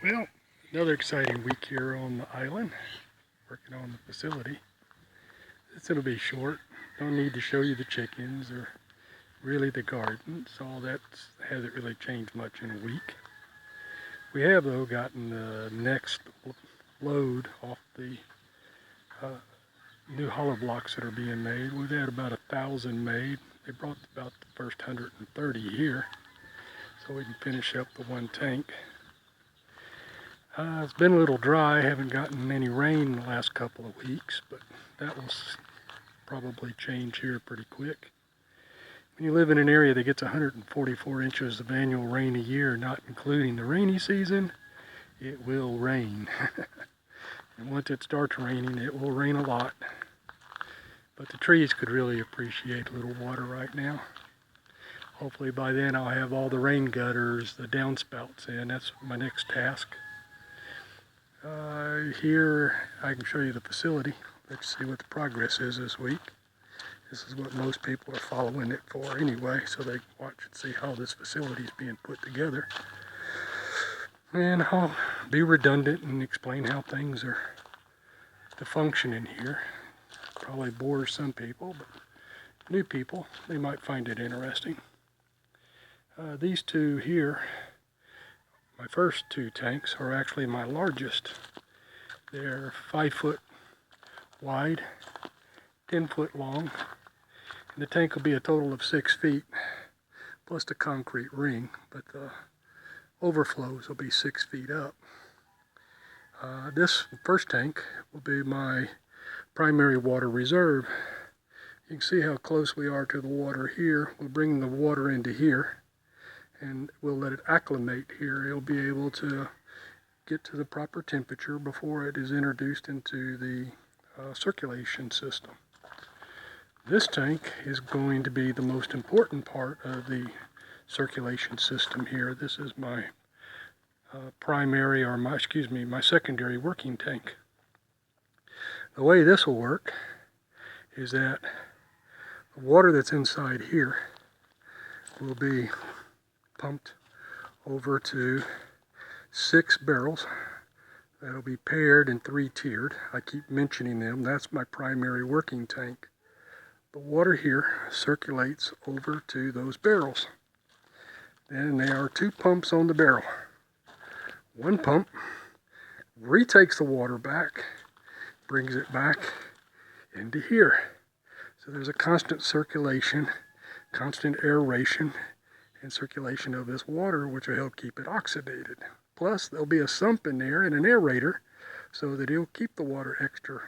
Well, another exciting week here on the island, working on the facility. This will be short. Don't need to show you the chickens or really the gardens. All that hasn't really changed much in a week. We have, though, gotten the next load off the new hollow blocks that are being made. We've had about 1,000 made. They brought about the first 130 here, so we can finish up the one tank. It's been a little dry, haven't gotten any rain the last couple of weeks, but that will probably change here pretty quick. When you live in an area that gets 144 inches of annual rain a year, not including the rainy season, it will rain. And once it starts raining, it will rain a lot. But the trees could really appreciate a little water right now. Hopefully by then I'll have all the rain gutters, the downspouts in. That's my next task. Here I can show you the facility. Let's see what the progress is this week. This is what most people are following it for anyway, so they can watch and see how this facility is being put together. And I'll be redundant and explain how things are to function in here. Probably bores some people, but new people, they might find it interesting. These two here, my first two tanks, are actually my largest. They're 5 foot wide, 10 foot long, and the tank will be a total of 6 feet, plus the concrete ring, but the overflows will be 6 feet up. This first tank will be my primary water reserve. You can see how close we are to the water here. We'll bring the water into here, and we'll let it acclimate here. It'll be able to get to the proper temperature before it is introduced into the circulation system. This tank is going to be the most important part of the circulation system here. This is my my secondary working tank. The way this will work is that the water that's inside here will be pumped over to 6 barrels that'll be paired and 3-tiered. I keep mentioning them. That's my primary working tank. The water here circulates over to those barrels. Then there are 2 pumps on the barrel. One pump retakes the water back, brings it back into here. So there's a constant circulation, constant aeration, and circulation of this water, which will help keep it oxidated. Plus, there'll be a sump in there and an aerator so that it'll keep the water extra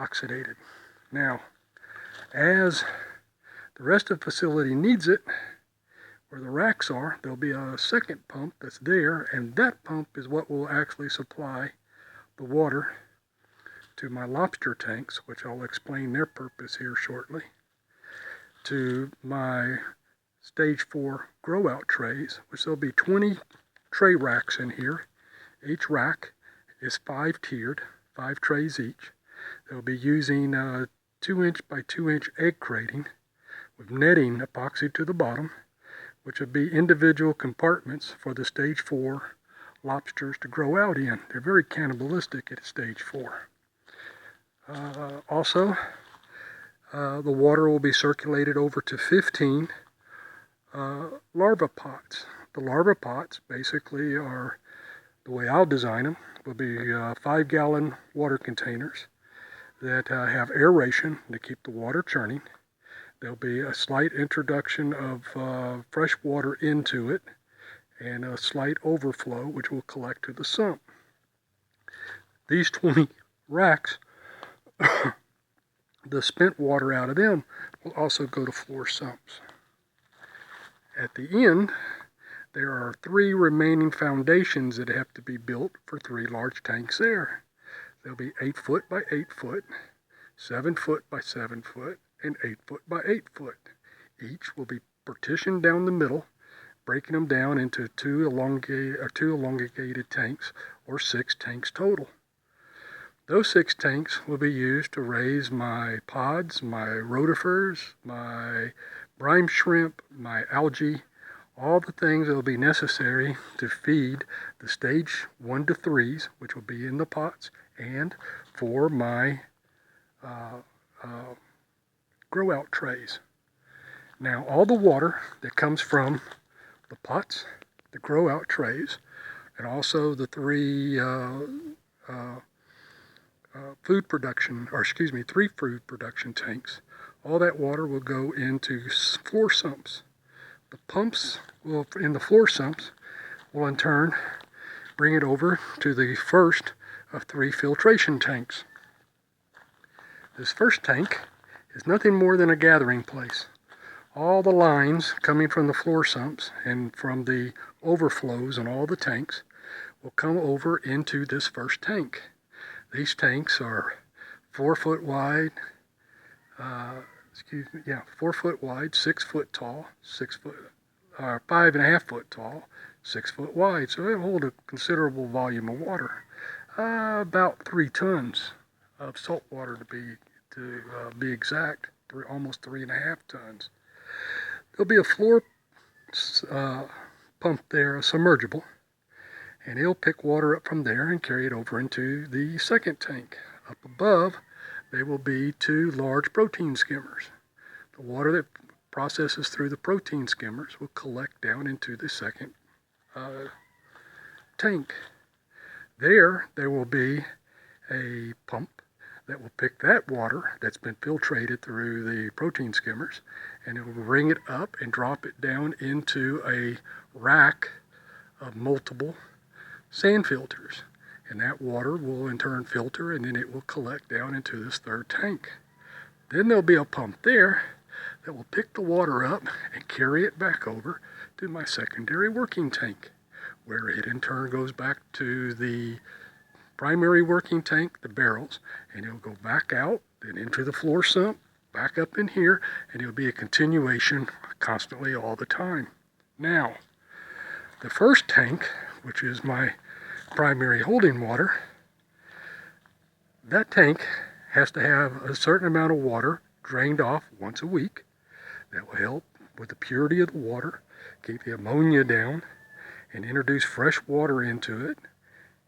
oxidated. Now, as the rest of the facility needs it, where the racks are, there'll be a second pump that's there, and that pump is what will actually supply the water to my lobster tanks, which I'll explain their purpose here shortly, to my stage 4 grow out trays, which there'll be 20 tray racks in here. Each rack is 5-tiered, 5 trays each. They'll be using 2-inch by 2-inch egg crating with netting epoxy to the bottom, which would be individual compartments for the stage 4 lobsters to grow out in. They're very cannibalistic at stage 4. Also, the water will be circulated over to 15 larva pots. The larva pots basically are, the way I'll design them, will be 5-gallon water containers that have aeration to keep the water churning. There'll be a slight introduction of fresh water into it and a slight overflow, which will collect to the sump. These 20 racks, the spent water out of them will also go to floor sumps. At the end, there are 3 remaining foundations that have to be built for 3 large tanks there. They'll be 8 foot by 8 foot, 7 foot by 7 foot, and 8 foot by 8 foot. Each will be partitioned down the middle, breaking them down into 2 elongated tanks, or 6 tanks total. Those 6 tanks will be used to raise my pods, my rotifers, my brine shrimp, my algae, all the things that will be necessary to feed the stage 1 to 3s, which will be in the pots, and for my grow out trays. Now, all the water that comes from the pots, the grow out trays, and also the three three food production tanks, all that water will go into floor sumps. The pumps in the floor sumps will in turn bring it over to the first of 3 filtration tanks. This first tank is nothing more than a gathering place. All the lines coming from the floor sumps and from the overflows in all the tanks will come over into this first tank. These tanks are 4 foot wide, 4 foot wide, 6 foot tall, 5.5 foot tall, 6 foot wide. So they hold a considerable volume of water, about 3 tons of salt water to be exact, almost 3.5 tons. There'll be a floor pump there, a submergible, and it'll pick water up from there and carry it over into the second tank. Up above, there will be 2 large protein skimmers. The water that processes through the protein skimmers will collect down into the second tank. There will be a pump that will pick that water that's been filtrated through the protein skimmers, and it will bring it up and drop it down into a rack of multiple sand filters. And that water will in turn filter, and then it will collect down into this third tank. Then there'll be a pump there that will pick the water up and carry it back over to my secondary working tank, where it in turn goes back to the primary working tank, the barrels, and it'll go back out, then into the floor sump, back up in here, and it'll be a continuation constantly all the time. Now, the first tank, which is my primary holding water, that tank has to have a certain amount of water drained off once a week. That will help with the purity of the water, keep the ammonia down, and introduce fresh water into it.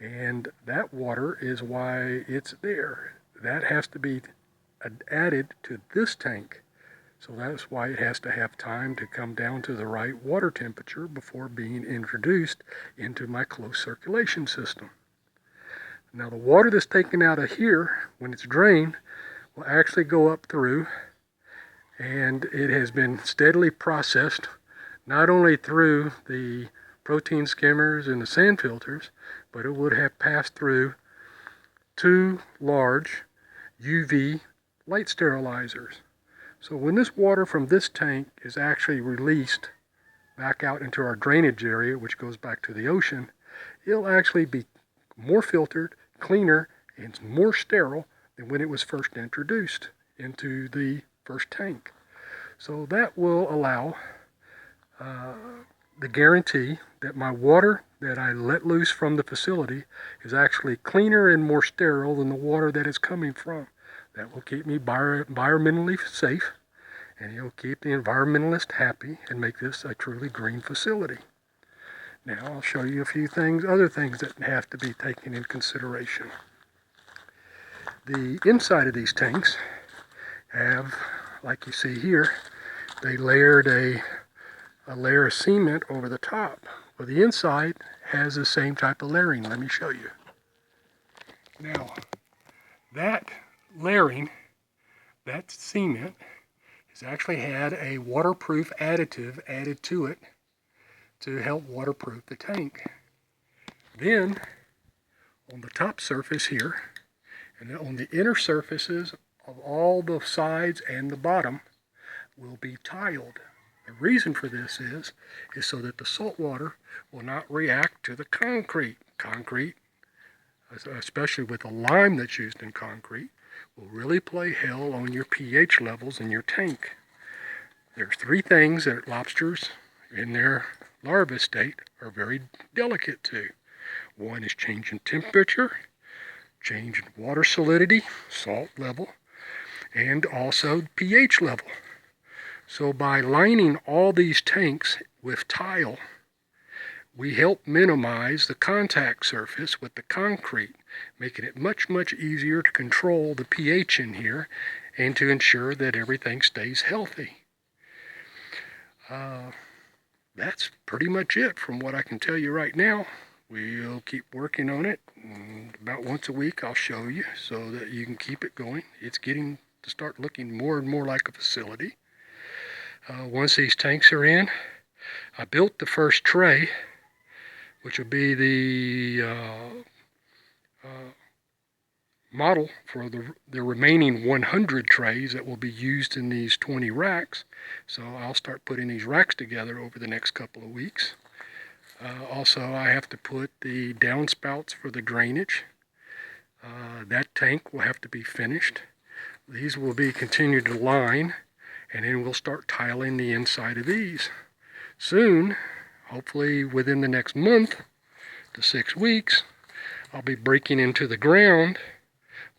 And that water is why it's there. That has to be added to this tank. So that's why it has to have time to come down to the right water temperature before being introduced into my closed circulation system. Now the water that's taken out of here, when it's drained, will actually go up through, and it has been steadily processed, not only through the protein skimmers and the sand filters, but it would have passed through 2 large UV light sterilizers. So when this water from this tank is actually released back out into our drainage area, which goes back to the ocean, it'll actually be more filtered, cleaner, and more sterile than when it was first introduced into the first tank. So that will allow the guarantee that my water that I let loose from the facility is actually cleaner and more sterile than the water that it's coming from. That will keep me environmentally safe, and it'll keep the environmentalist happy and make this a truly green facility. Now I'll show you a few things, other things that have to be taken in consideration. The inside of these tanks have, like you see here, they layered a layer of cement over the top. Well, the inside has the same type of layering. Let me show you. Now, that layering, that cement, has actually had a waterproof additive added to it to help waterproof the tank. Then, on the top surface here, and on the inner surfaces of all the sides and the bottom, will be tiled. The reason for this is so that the salt water will not react to the concrete. Concrete, especially with the lime that's used in concrete, will really play hell on your pH levels in your tank. There's 3 things that lobsters in their larva state are very delicate to. One is change in temperature, change in water salinity, salt level, and also pH level. So by lining all these tanks with tile. We help minimize the contact surface with the concrete, making it much, much easier to control the pH in here and to ensure that everything stays healthy. That's pretty much it from what I can tell you right now. We'll keep working on it. About once a week I'll show you so that you can keep it going. It's getting to start looking more and more like a facility. Once these tanks are in, I built the first tray, which will be the model for the remaining 100 trays that will be used in these 20 racks. So I'll start putting these racks together over the next couple of weeks. Also, I have to put the downspouts for the drainage. That tank will have to be finished. These will be continued to line, and then we'll start tiling the inside of these. Soon, hopefully within the next month to 6 weeks, I'll be breaking into the ground,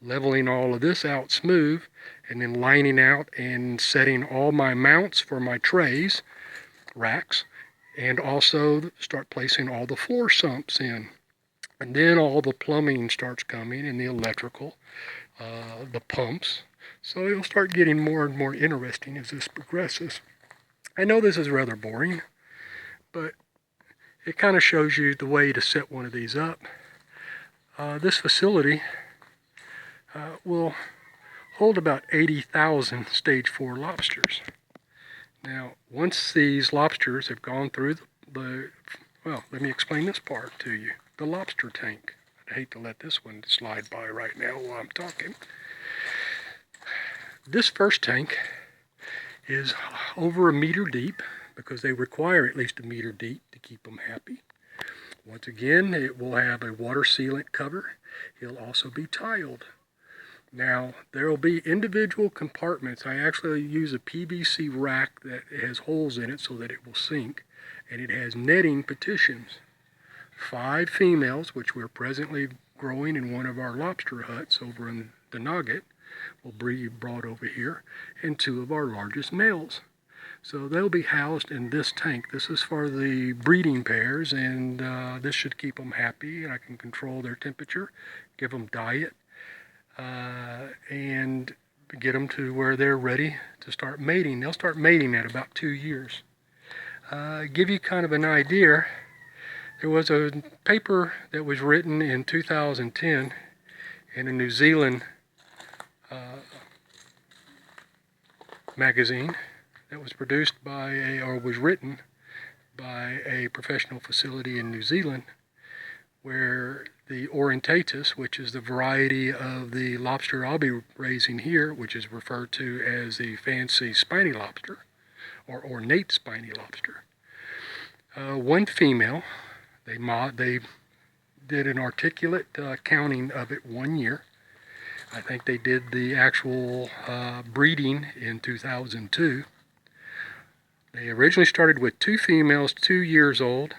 leveling all of this out smooth, and then lining out and setting all my mounts for my trays, racks, and also start placing all the floor sumps in. And then all the plumbing starts coming, and the electrical, the pumps. So it'll start getting more and more interesting as this progresses. I know this is rather boring, but it kind of shows you the way to set one of these up. This facility will hold about 80,000 stage 4 lobsters. Now, once these lobsters have gone through well, let me explain this part to you. The lobster tank. I hate to let this one slide by right now while I'm talking. This first tank is over 1 meter deep because they require at least 1 meter deep to keep them happy. Once again, it will have a water sealant cover. It'll also be tiled. Now, there will be individual compartments. I actually use a PVC rack that has holes in it so that it will sink, and it has netting partitions. 5 females, which we're presently growing in one of our lobster huts over in the Nugget, will be brought over here, and 2 of our largest males. So they'll be housed in this tank. This is for the breeding pairs, and this should keep them happy. I can control their temperature, give them diet, and get them to where they're ready to start mating. They'll start mating at about 2 years. Give you kind of an idea, there was a paper that was written in 2010 in a New Zealand magazine that was produced by was written by a professional facility in New Zealand, where the Orientatus, which is the variety of the lobster I'll be raising here, which is referred to as the fancy spiny lobster, or ornate spiny lobster. One female, they did an articulate counting of it 1 year. I think they did the actual breeding in 2002. They originally started with 2 females, 2 years old,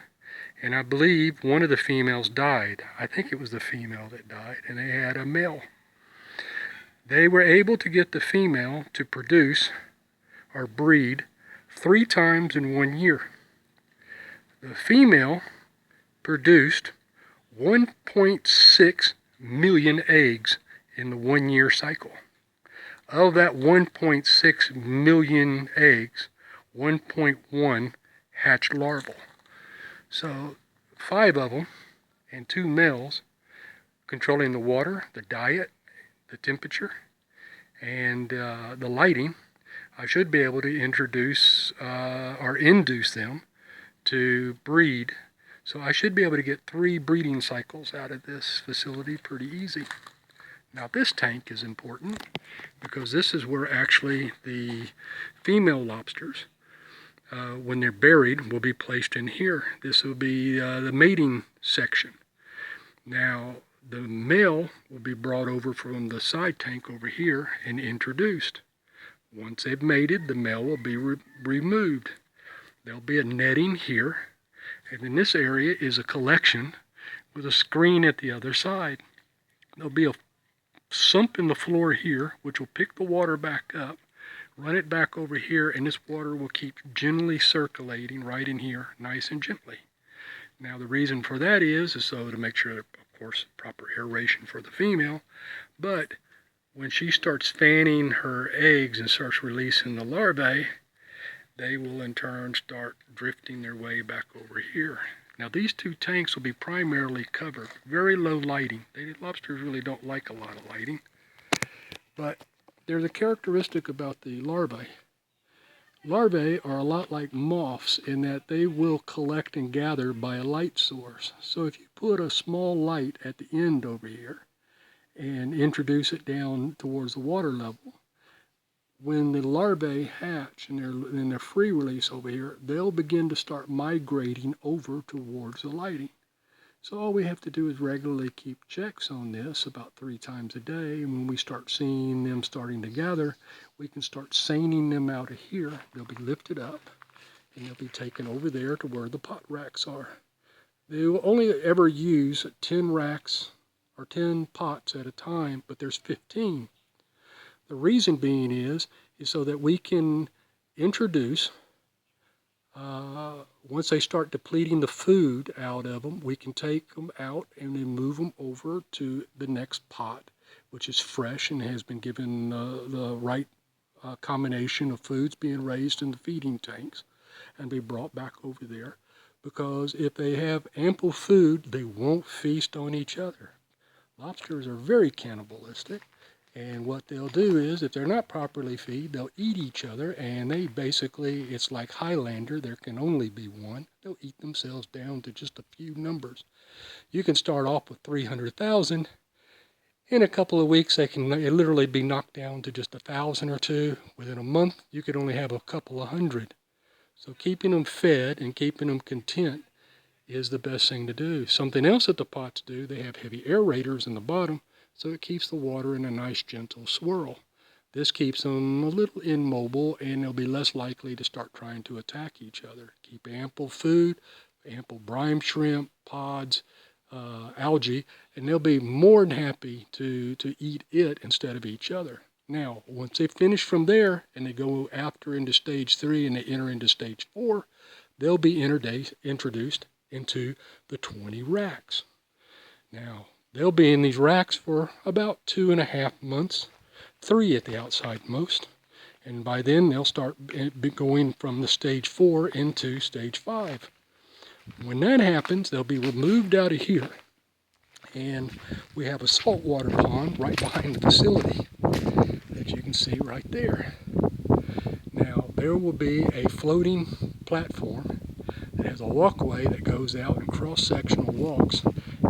and I believe one of the females died. I think it was the female that died, and they had a male. They were able to get the female to produce or breed 3 times in 1 year. The female produced 1.6 million eggs in the 1 year cycle. Of that 1.6 million eggs, 1.1 hatched larval. So 5 of them and 2 males controlling the water, the diet, the temperature, and the lighting. I should be able to introduce or induce them to breed. So I should be able to get 3 breeding cycles out of this facility pretty easy. Now this tank is important because this is where actually the female lobsters, when they're buried, will be placed in here. This will be the mating section. Now the male will be brought over from the side tank over here and introduced. Once they've mated, the male will be removed. There'll be a netting here, and in this area is a collection with a screen at the other side. There'll be a sump in the floor here, which will pick the water back up, run it back over here, and this water will keep gently circulating right in here, nice and gently. Now the reason for that is so to make sure, of course, proper aeration for the female, but when she starts fanning her eggs and starts releasing the larvae, they will in turn start drifting their way back over here. Now these two tanks will be primarily covered, very low lighting. Lobsters really don't like a lot of lighting, but there's a characteristic about the larvae. Larvae are a lot like moths in that they will collect and gather by a light source. So if you put a small light at the end over here and introduce it down towards the water level, when the larvae hatch and they're free release over here, they'll begin to start migrating over towards the lighting. So all we have to do is regularly keep checks on this about 3 times a day. And when we start seeing them starting to gather, we can start seining them out of here. They'll be lifted up and they'll be taken over there to where the pot racks are. They will only ever use 10 racks or 10 pots at a time, but there's 15. The reason being is so that we can introduce, once they start depleting the food out of them, we can take them out and then move them over to the next pot, which is fresh and has been given the right combination of foods being raised in the feeding tanks, and be brought back over there. Because if they have ample food, they won't feast on each other. Lobsters are very cannibalistic. And what they'll do is, if they're not properly fed, they'll eat each other, and they basically, it's like Highlander, there can only be one. They'll eat themselves down to just a few numbers. You can start off with 300,000. In a couple of weeks, they can literally be knocked down to just 1,000 or 2. Within a month, you could only have a couple of hundred. So keeping them fed and keeping them content is the best thing to do. Something else that the pots do, they have heavy aerators in the bottom, so it keeps the water in a nice gentle swirl. This keeps them a little immobile, and they'll be less likely to start trying to attack each other. Keep ample food, ample brine shrimp, pods, algae, and they'll be more than happy to eat it instead of each other. Now, once they finish from there and they go after into stage 3 and they enter into stage 4, they'll be introduced into the 20 racks. Now, they'll be in these racks for about 2.5 months, 3 at the outside most, and by then they'll start going from the stage 4 into stage 5. When that happens, they'll be removed out of here, and we have a saltwater pond right behind the facility that you can see right there. Now, there will be a floating platform that has a walkway that goes out in cross-sectional walks,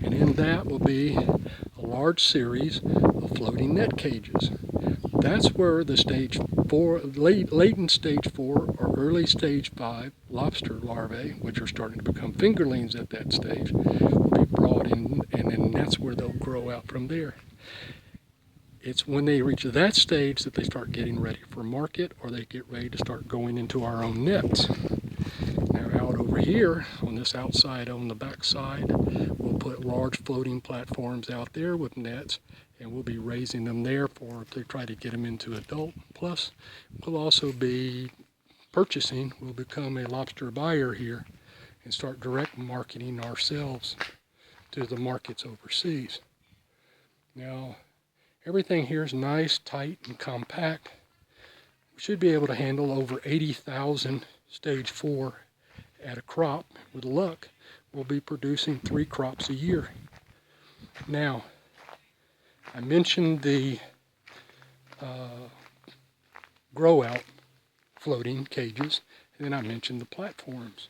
and in that will be a large series of floating net cages. That's where the stage 4, latent stage 4 or early stage 5 lobster larvae, which are starting to become fingerlings at that stage, will be brought in, and then that's where they'll grow out from there. It's when they reach that stage that they start getting ready for market, or they get ready to start going into our own nets. Now out over here, on this outside, on the back side, we'll put large floating platforms out there with nets, and we'll be raising them there to try to get them into adult. Plus, we'll also be purchasing, we'll become a lobster buyer here and start direct marketing ourselves to the markets overseas. Now, everything here is nice, tight, and compact. We should be able to handle over 80,000 stage 4 at a crop. With luck, we'll be producing 3 crops a year. Now, I mentioned the grow out floating cages, and then I mentioned the platforms.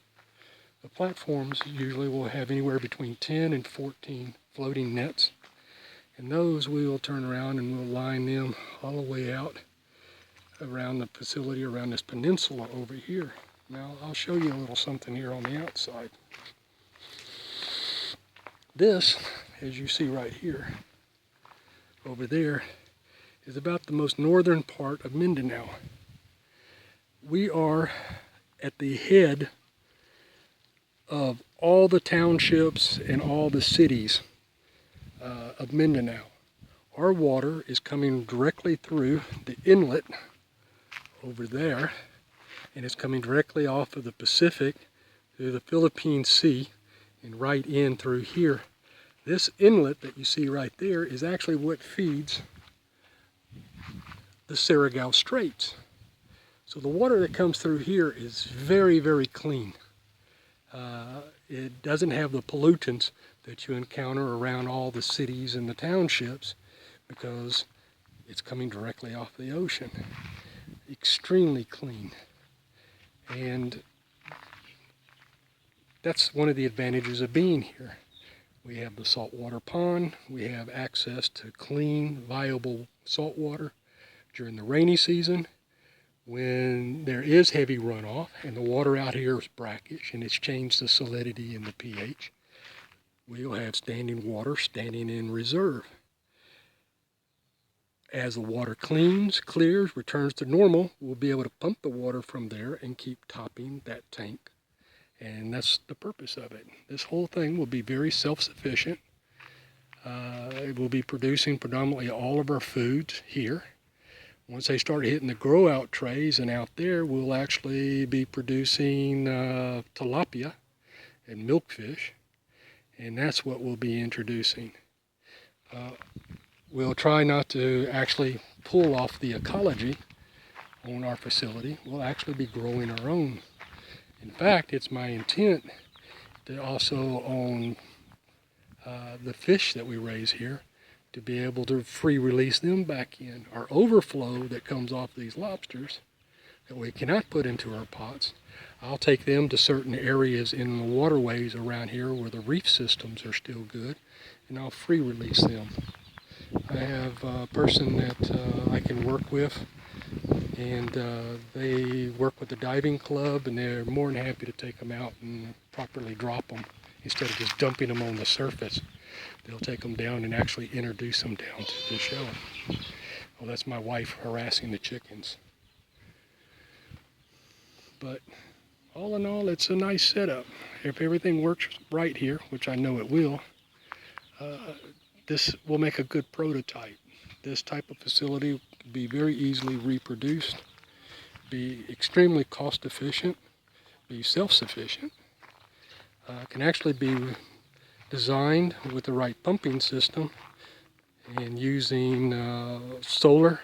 The platforms usually will have anywhere between 10 and 14 floating nets, and those we will turn around and we'll line them all the way out around the facility, around this peninsula over here. Now I'll show you a little something here on the outside. This, as you see right here, over there, is about the most northern part of Mindanao. We are at the head of all the townships and all the cities of Mindanao. Our water is coming directly through the inlet over there, and it's coming directly off of the Pacific through the Philippine Sea and right in through here. This inlet that you see right there is actually what feeds the Surigao Straits. So the water that comes through here is very, very clean. It doesn't have the pollutants that you encounter around all the cities and the townships because it's coming directly off the ocean. Extremely clean. And that's one of the advantages of being here. We have the saltwater pond. We have access to clean, viable saltwater during the rainy season. When there is heavy runoff and the water out here is brackish and it's changed the salinity and the pH, we'll have standing water standing in reserve. As the water clears, returns to normal, we'll be able to pump the water from there and keep topping that tank. And that's the purpose of it. This whole thing will be very self-sufficient. It will be producing predominantly all of our foods here. Once they start hitting the grow-out trays and out there, we'll actually be producing tilapia and milkfish, and that's what we'll be introducing. We'll try not to actually pull off the ecology on our facility. We'll actually be growing our own. In fact, it's my intent to also own the fish that we raise here, to be able to free release them back in. Our overflow that comes off these lobsters that we cannot put into our pots, I'll take them to certain areas in the waterways around here where the reef systems are still good, and I'll free release them. I have a person that I can work with, and they work with the diving club, and they're more than happy to take them out and properly drop them instead of just dumping them on the surface. They'll take them down and actually introduce them down to the shell. Well, that's my wife harassing the chickens. But all in all, it's a nice setup. If everything works right here, which I know it will, this will make a good prototype. This type of facility will be very easily reproduced, be extremely cost efficient, be self-sufficient, can actually be designed with the right pumping system and using solar,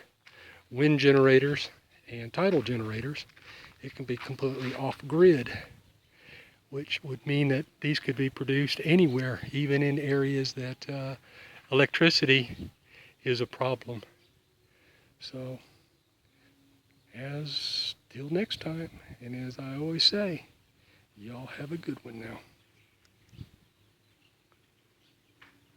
wind generators, and tidal generators. It can be completely off-grid, which would mean that these could be produced anywhere, even in areas that electricity is a problem. So, till next time, and as I always say, y'all have a good one now.